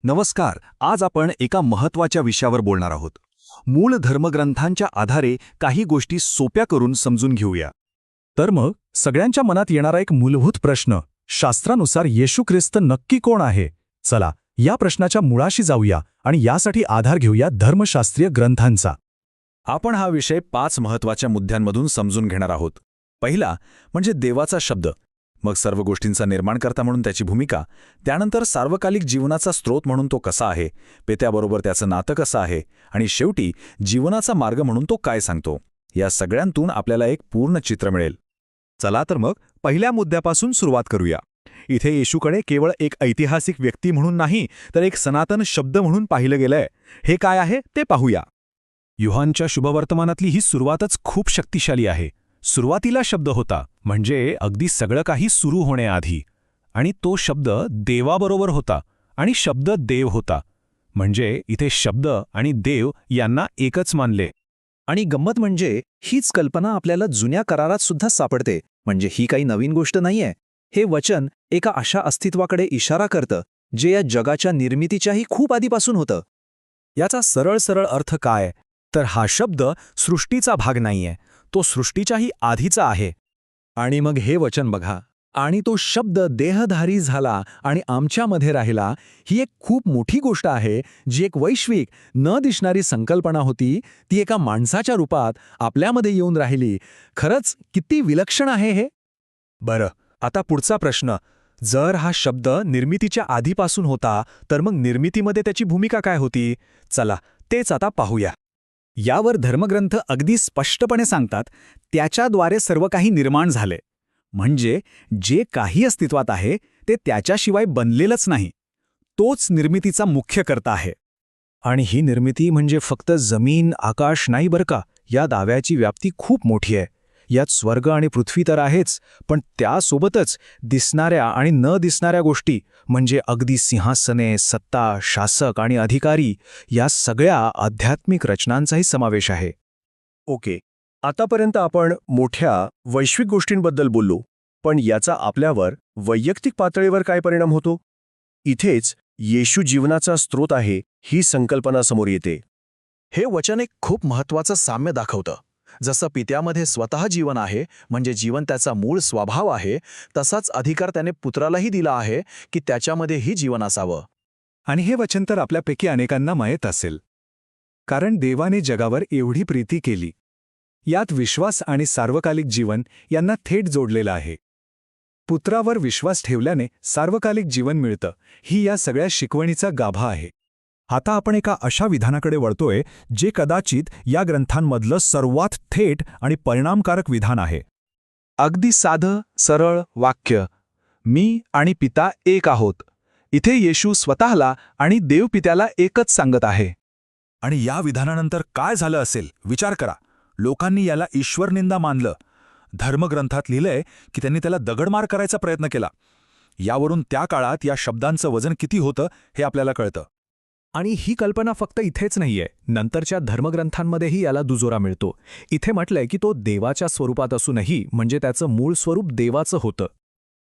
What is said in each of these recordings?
नमस्कार. आज आपण एका महत्त्वाच्या विषयावर बोलणार आहोत. मूळ धर्मग्रंथांच्या आधारे काही गोष्टी सोप्या करून समजून घेऊया. तर मग सगळ्यांच्या मनात येणारा एक मूलभूत प्रश्न, शास्त्रानुसार येशू ख्रिस्त नक्की कोण आहे? चला या प्रश्नाच्या मुळाशी जाऊया आणि यासाठी आधार घेऊया धर्मशास्त्रीय ग्रंथांचा. आपण हा विषय 5 महत्त्वाच्या मुद्द्यांमधून समजून घेणार आहोत. पहिला म्हणजे देवाचा शब्द, मग सर्व गोष्टींचा निर्माणकर्ता म्हणून त्याची भूमिका, त्यानंतर सार्वकालिक जीवनाचा स्रोत म्हणून तो कसा आहे, पित्याबरोबर त्याचं नातं कसं आहे, आणि शेवटी जीवनाचा मार्ग म्हणून तो काय सांगतो. या सगळ्यांतून आपल्याला एक पूर्ण चित्र मिळेल. चला तर मग पहिल्या मुद्द्यापासून सुरुवात करूया. इथे येशूकडे केवळ एक ऐतिहासिक व्यक्ती म्हणून नाही, तर एक सनातन शब्द म्हणून पाहिलं गेलंय. हे काय आहे ते पाहूया. युहानच्या शुभवर्तमानातली ही सुरुवातच खूप शक्तिशाली आहे. सुरुवातीला शब्द होता, म्हणजे अगदी सगळं काही सुरू होण्याआधी. आणि तो शब्द देवाबरोबर होता, आणि शब्द देव होता. म्हणजे इथे शब्द आणि देव यांना एकच मानले. आणि गंमत म्हणजे हीच कल्पना आपल्याला जुन्या करारात सुद्धा सापडते. म्हणजे ही काही नवीन गोष्ट नाहीये. हे वचन एका अशा अस्तित्वाकडे इशारा करतं जे या जगाच्या निर्मितीच्याही खूप आधीपासून होतं. याचा सरळ अर्थ काय? तर हा शब्द सृष्टीचा भाग नाहीये, तो सृष्टीच्याही आधीचा आहे. आणि मग हे वचन बघा, आणि तो शब्द देहधारी झाला आणि आमच्यामध्ये राहिला. ही एक खूप मोठी गोष्ट आहे, जी एक वैश्विक न दिसणारी संकल्पना होती, ती एका माणसाच्या रूपात आपल्यामध्ये येऊन राहिली. खरंच किती विलक्षण आहे हे. बरं, आता पुढचा प्रश्न, जर हा शब्द निर्मितीच्या आधीपासून होता, तर मग निर्मितीमध्ये त्याची भूमिका काय होती? चला तेच आता पाहूया. यावर धर्मग्रंथ अगदी स्पष्टपणे सांगतात, त्याच्याद्वारे सर्व काही निर्माण झाले. म्हणजे जे काही अस्तित्वात आहे ते त्याच्याशिवाय बनलेलंच नाही. तोच निर्मितीचा मुख्य कर्ता आहे. आणि ही निर्मिती म्हणजे फक्त जमीन आकाश नाही बरं का. या दाव्याची व्याप्ती खूप मोठी आहे. यात स्वर्ग आणि पृथ्वी तर आहेच, पण त्यासोबतच दिसणाऱ्या आणि न दिसणाऱ्या गोष्टी, म्हणजे अगदी सिंहासने, सत्ता, शासक आणि अधिकारी, या सगळ्या आध्यात्मिक रचनांचाही समावेश आहे. ओके, आतापर्यंत आपण मोठ्या वैश्विक गोष्टींबद्दल बोललो, पण याचा आपल्यावर वैयक्तिक पातळीवर काय परिणाम होतो? इथेच येशू जीवनाचा स्रोत आहे ही संकल्पना समोर येते. हे वचन एक खूप महत्त्वाचं साम्य दाखवतं. जसं पित्यामध्ये स्वतः जीवन आहे, म्हणजे जीवन त्याचा मूळ स्वभाव आहे, तसाच अधिकार त्याने पुत्रालाही दिला आहे की त्याच्यामध्येही जीवन असावं. आणि हे वचन तर आपल्यापैकी अनेकांना माहीत असेल, कारण देवाने जगावर एवढी प्रीती केली. यात विश्वास आणि सार्वकालिक जीवन यांना थेट जोडलेलं आहे. पुत्रावर विश्वास ठेवल्याने सार्वकालिक जीवन मिळतं, ही या सगळ्या शिकवणीचा गाभा आहे. आता आपण एका अशा विधानाकडे वळतोय जे कदाचित या ग्रंथांमधलं सर्वात थेट आणि परिणामकारक विधान आहे. अगदी साधं सरळ वाक्य, मी आणि पिता एक आहोत. इथे येशू स्वतःला आणि देव पित्याला एकच सांगत आहे. आणि या विधानानंतर काय झालं असेल विचार करा. लोकांनी याला ईश्वरनिंदा मानलं. धर्मग्रंथात लिहिलंय की त्यांनी त्याला दगडमार करायचा प्रयत्न केला. यावरून त्या काळात या शब्दांचं वजन किती होतं हे आपल्याला कळतं. आणि ही कल्पना फक्त इथेच नाहीये, नंतरच्या धर्मग्रंथांमध्येही याला दुजोरा मिळतो. इथे म्हटलंय की तो देवाच्या स्वरूपात असूनही, म्हणजे त्याचं मूळ स्वरूप देवाचं होतं.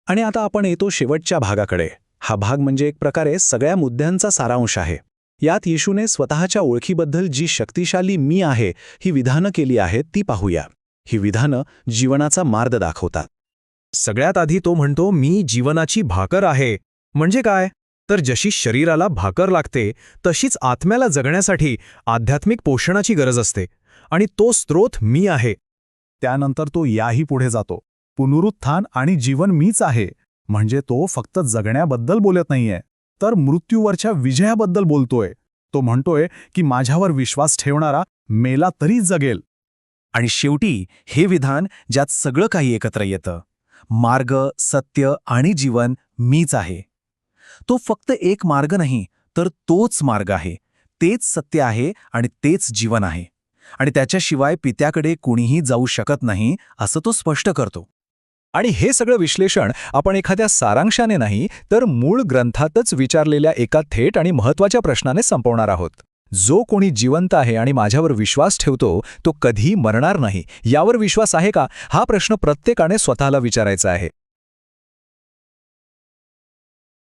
आणि आता आपण येतो शेवटच्या भागाकडे. हा भाग म्हणजे एक प्रकारे सगळ्या मुद्द्यांचा सारांश आहे. यात येशूने स्वतःच्या ओळखीबद्दल जी शक्तिशाली मी आहे ही विधानं केली आहेत ती पाहूया. ही विधानं जीवनाचा मार्ग दाखवतात. सगळ्यात आधी तो म्हणतो, मी जीवनाची भाकर आहे. म्हणजे काय? तर जशी शरीराला भाकर लागते तशीच आत्म्याला जगण्यासाठी आध्यात्मिक पोषणाची गरज असते, आणि तो स्रोत मी आहे. त्यानंतर तो याही पुढे जातो, पुनरुत्थान आणि जीवन मीच आहे. म्हणजे तो फक्त जगण्याबद्दल बोलत नाहीये, तर मृत्यूवरच्या विजयाबद्दल बोलतोय. तो म्हणतोय की माझ्यावर विश्वास ठेवणारा मेला तरी जगेल. आणि शेवटी हे विधान ज्यात सगळं काही एकत्र येतं, मार्ग, सत्य आणि जीवन मीच आहे. तो फक्त एक मार्ग नाही, तर तोच मार्ग आहे, तेच सत्य आहे आणि तेच जीवन आहे. आणि त्याच्याशिवाय पित्याकडे कुणीही जाऊ शकत नाही असं तो स्पष्ट करतो. आणि हे सगळं विश्लेषण आपण एखाद्या सारांशाने नाही, तर मूळ ग्रंथातच विचारलेल्या एका थेट आणि महत्त्वाच्या प्रश्नाने संपवणार आहोत. जो कोणी जिवंत आहे आणि माझ्यावर विश्वास ठेवतो तो कधी मरणार नाही, यावर विश्वास आहे का? हा प्रश्न प्रत्येकाने स्वतःला विचारायचा आहे.